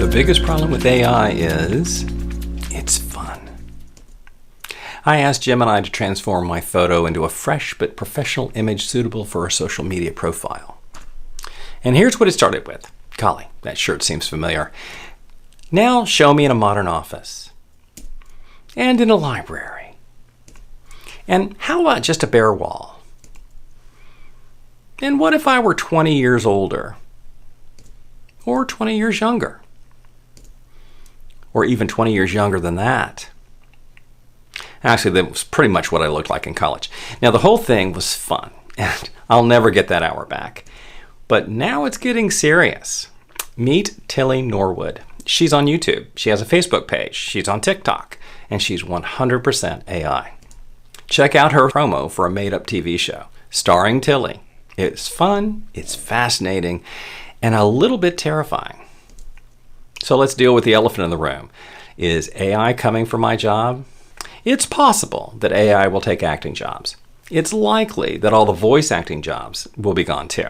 The biggest problem with AI is it's fun. I asked Gemini to transform my photo into a fresh but professional image suitable for a social media profile. And here's what it started with. Golly, that shirt seems familiar. Now show me in a modern office. And in a library. And how about just a bare wall? And what if I were 20 years older? Or 20 years younger? Or even 20 years younger than that? Actually, that was pretty much what I looked like in college. Now, the whole thing was fun, and I'll never get that hour back. But now it's getting serious. Meet Tilly Norwood. She's on YouTube. She has a Facebook page. She's on TikTok. And she's 100% AI. Check out her promo for a made-up TV show starring Tilly. It's fun, it's fascinating, and a little bit terrifying. So let's deal with the elephant in the room. Is AI coming for my job? It's possible that AI will take acting jobs. It's likely that all the voice acting jobs will be gone too.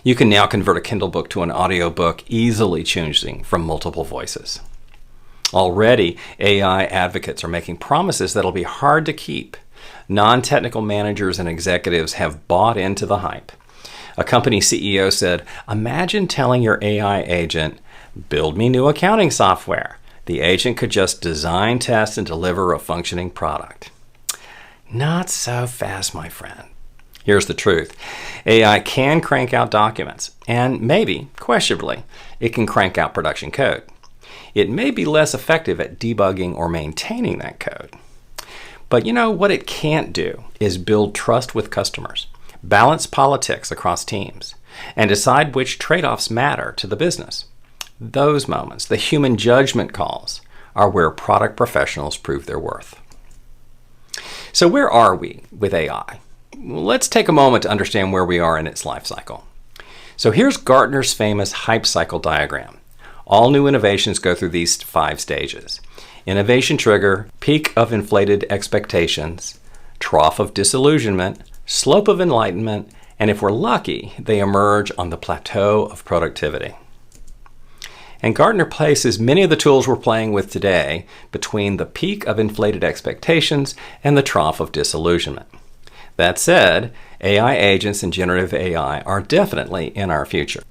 You can now convert a Kindle book to an audio book, easily choosing from multiple voices. Already, AI advocates are making promises that'll be hard to keep. Non-technical managers and executives have bought into the hype. A company CEO said, "Imagine telling your AI agent, build me new accounting software. The agent could just design, test, and deliver a functioning product." Not so fast, my friend. Here's the truth. AI can crank out documents, and maybe, questionably, it can crank out production code. It may be less effective at debugging or maintaining that code. But you know what it can't do is build trust with customers, balance politics across teams, and decide which trade-offs matter to the business. Those moments, the human judgment calls, are where product professionals prove their worth. So where are we with AI? Let's take a moment to understand where we are in its life cycle. So here's Gartner's famous hype cycle diagram. All new innovations go through these 5 stages. Innovation trigger, peak of inflated expectations, trough of disillusionment, slope of enlightenment, and if we're lucky, they emerge on the plateau of productivity. And Gartner places many of the tools we're playing with today between the peak of inflated expectations and the trough of disillusionment. That said, AI agents and generative AI are definitely in our future.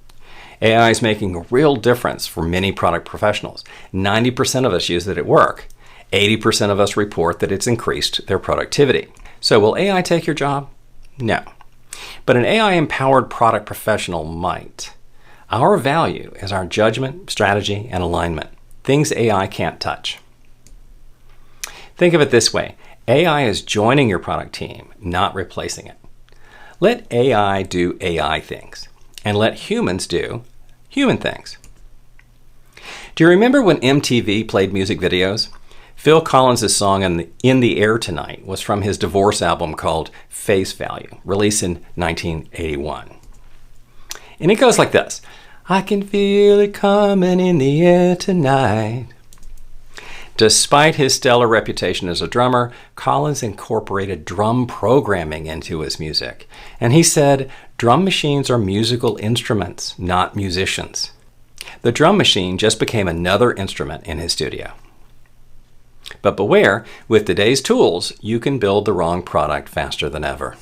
AI is making a real difference for many product professionals. 90% of us use it at work. 80% of us report that it's increased their productivity. So will AI take your job? No. But an AI-empowered product professional might. Our value is our judgment, strategy, and alignment, things AI can't touch. Think of it this way. AI is joining your product team, not replacing it. Let AI do AI things, and let humans do human things. Do you remember when MTV played music videos? Phil Collins' song In the Air Tonight was from his divorce album called Face Value, released in 1981. And it goes like this. I can feel it coming in the air tonight. Despite his stellar reputation as a drummer, Collins incorporated drum programming into his music. And he said, drum machines are musical instruments, not musicians. The drum machine just became another instrument in his studio. But beware, with today's tools, you can build the wrong product faster than ever.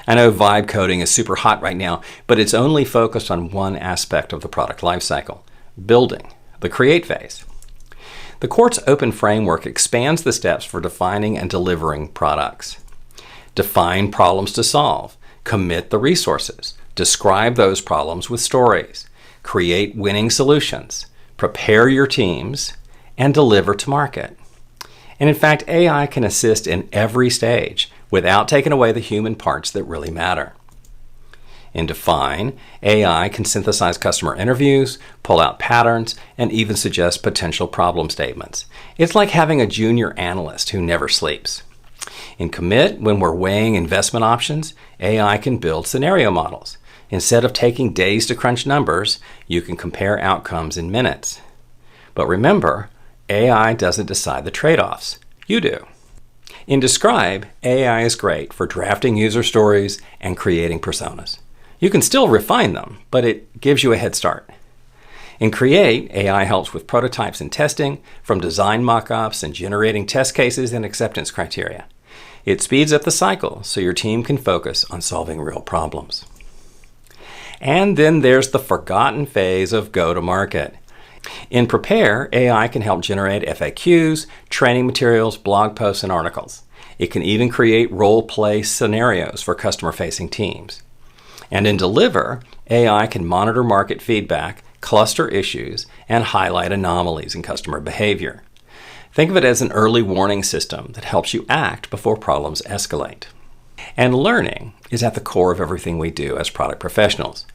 I know vibe coding is super hot right now, but it's only focused on one aspect of the product lifecycle, building, the create phase. The Quartz Open Framework expands the steps for defining and delivering products. Define problems to solve, commit the resources, describe those problems with stories, create winning solutions, prepare your teams, and deliver to market. And in fact, AI can assist in every stage without taking away the human parts that really matter. In Define, AI can synthesize customer interviews, pull out patterns, and even suggest potential problem statements. It's like having a junior analyst who never sleeps. In Commit, when we're weighing investment options, AI can build scenario models. Instead of taking days to crunch numbers, you can compare outcomes in minutes. But remember, AI doesn't decide the trade-offs. You do. In Describe, AI is great for drafting user stories and creating personas. You can still refine them, but it gives you a head start. In Create, AI helps with prototypes and testing, from design mock-ups and generating test cases and acceptance criteria. It speeds up the cycle so your team can focus on solving real problems. And then there's the forgotten phase of go-to-market. In Prepare, AI can help generate FAQs, training materials, blog posts, and articles. It can even create role-play scenarios for customer-facing teams. And in Deliver, AI can monitor market feedback, cluster issues, and highlight anomalies in customer behavior. Think of it as an early warning system that helps you act before problems escalate. And learning is at the core of everything we do as product professionals.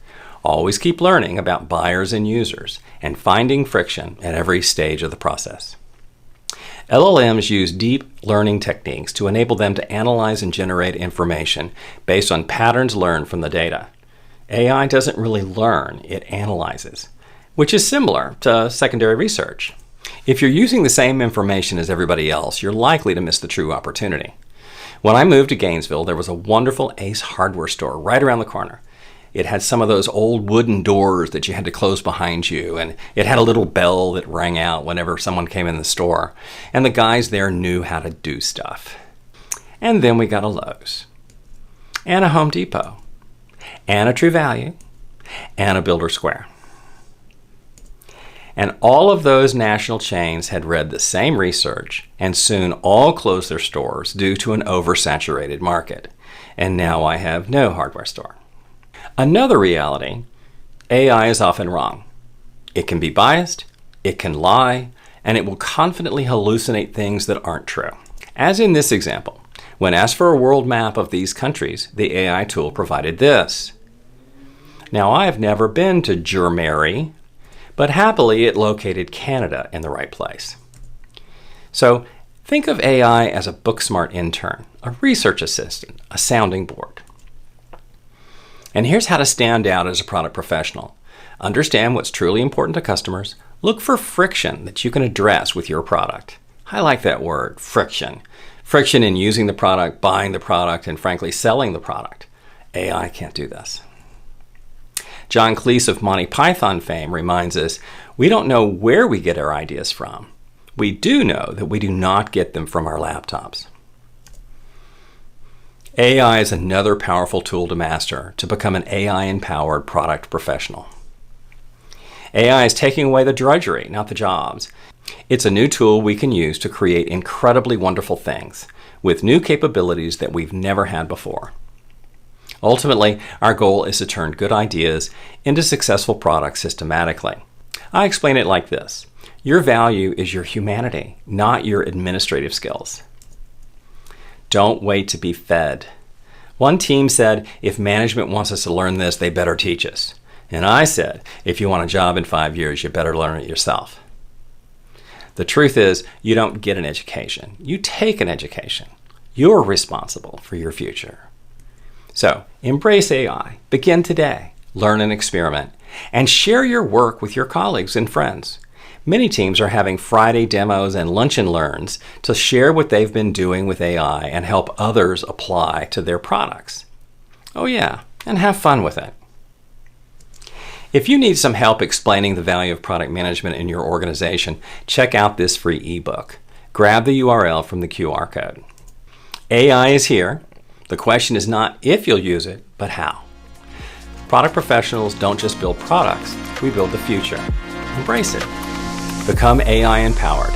Always keep learning about buyers and users and finding friction at every stage of the process. LLMs use deep learning techniques to enable them to analyze and generate information based on patterns learned from the data. AI doesn't really learn, it analyzes, which is similar to secondary research. If you're using the same information as everybody else, you're likely to miss the true opportunity. When I moved to Gainesville, there was a wonderful Ace hardware store right around the corner. It had some of those old wooden doors that you had to close behind you, and it had a little bell that rang out whenever someone came in the store. And the guys there knew how to do stuff. And then we got a Lowe's, and a Home Depot, and a True Value, and a Builder Square. And all of those national chains had read the same research and soon all closed their stores due to an oversaturated market. And now I have no hardware store. Another reality, AI is often wrong. It can be biased, it can lie, and it will confidently hallucinate things that aren't true. As in this example, when asked for a world map of these countries, the AI tool provided this. Now, I have never been to Germany, but happily it located Canada in the right place. So think of AI as a book-smart intern, a research assistant, a sounding board. And here's how to stand out as a product professional. Understand what's truly important to customers. Look for friction that you can address with your product. I like that word, friction. Friction in using the product, buying the product, and frankly, selling the product. AI can't do this. John Cleese of Monty Python fame reminds us, we don't know where we get our ideas from. We do know that we do not get them from our laptops. AI is another powerful tool to master to become an AI-empowered product professional. AI is taking away the drudgery, not the jobs. It's a new tool we can use to create incredibly wonderful things with new capabilities that we've never had before. Ultimately, our goal is to turn good ideas into successful products systematically. I explain it like this. Your value is your humanity, not your administrative skills. Don't wait to be fed. One team said, if management wants us to learn this, they better teach us. And I said, if you want a job in 5 years, you better learn it yourself. The truth is, you don't get an education. You take an education. You're responsible for your future. So, embrace AI. Begin today. Learn and experiment. And share your work with your colleagues and friends. Many teams are having Friday demos and lunch and learns to share what they've been doing with AI and help others apply to their products. Oh yeah, and have fun with it. If you need some help explaining the value of product management in your organization, check out this free ebook. Grab the URL from the QR code. AI is here. The question is not if you'll use it, but how. Product professionals don't just build products, we build the future. Embrace it. Become AI empowered.